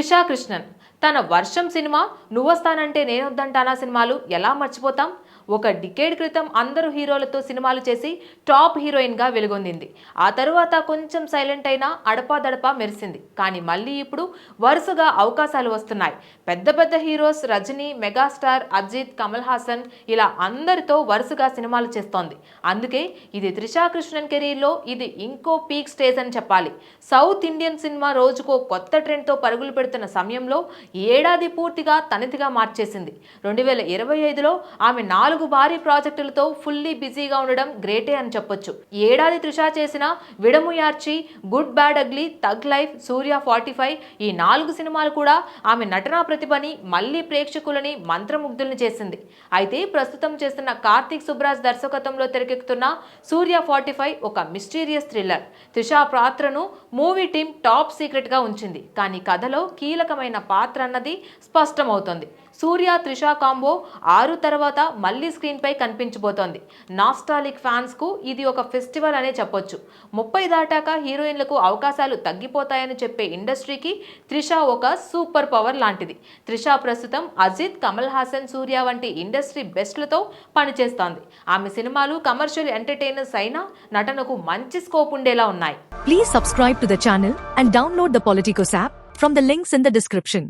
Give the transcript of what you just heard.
త్రిషా కృష్ణన్ తన వర్షం సినిమా, నువ్వొస్తానంటే నేనొద్దంటానా సినిమాలు ఎలా మర్చిపోతాం? ఒక డికేడ్ క్రితం అందరూ హీరోలతో సినిమాలు చేసి టాప్ హీరోయిన్గా వెలుగొందింది. ఆ తరువాత కొంచెం సైలెంట్ అయినా అడపాదడపా మెరిసింది. కానీ మళ్ళీ ఇప్పుడు వరుసగా అవకాశాలు వస్తున్నాయి. పెద్ద పెద్ద హీరోస్ రజనీ, మెగాస్టార్ అజిత్, కమల్ హాసన్ ఇలా అందరితో వరుసగా సినిమాలు చేస్తోంది. అందుకే ఇది త్రిషా కృష్ణన్ కెరీర్లో ఇది ఇంకో పీక్ స్టేజ్ అని చెప్పాలి. సౌత్ ఇండియన్ సినిమా రోజుకో కొత్త ట్రెండ్తో పరుగులు పెడుతున్న సమయంలో ఏడాది పూర్తిగా తనదిగా మార్చేసింది. 2025లో ఆమె 4 భారీ ప్రాజెక్టులతో ఫుల్లీ బిజీగా ఉండడం గ్రేటే అని చెప్పొచ్చు. ఏడాది త్రిష చేసిన విడముయార్చి, గుడ్ బ్యాడ్ అగ్లీ, తగ్ లైఫ్, సూర్య 45 ఈ 4 సినిమాలు కూడా ఆమె నటనా ప్రతిభని మళ్లీ ప్రేక్షకులని మంత్రముగ్ధుల్ని చేసింది. అయితే ప్రస్తుతం చేస్తున్న కార్తీక్ సుబ్రాజ్ దర్శకత్వంలో తెరకెక్కుతున్న సూర్య 45 ఒక మిస్టీరియస్ థ్రిల్లర్. త్రిష పాత్రను మూవీ టీం టాప్ సీక్రెట్ గా ఉంచింది. కానీ కథలో కీలకమైన పాత్ర అన్నది స్పష్టమవుతోంది. సూర్య త్రిష కాంబో 6 తర్వాత మళ్లీ స్క్రీన్ పై కనిపించబోతోంది. నాస్టాలిక్ ఫ్యాన్స్ కు ఇది ఒక ఫెస్టివల్ అనే చెప్పొచ్చు. 30 దాటాక హీరోయిన్లకు అవకాశాలు తగ్గిపోతాయని చెప్పే ఇండస్ట్రీకి త్రిష ఒక సూపర్ పవర్ లాంటిది. త్రిష ప్రస్తుతం అజిత్, కమల్ హాసన్, సూర్య వంటి ఇండస్ట్రీ బెస్ట్లతో పనిచేస్తోంది. ఆమె సినిమాలు కమర్షియల్ ఎంటర్టైనర్స్ అయినా నటనకు మంచి స్కోప్ ఉండేలా ఉన్నాయి. Please subscribe to the channel and download the Politicos app from the links in the description.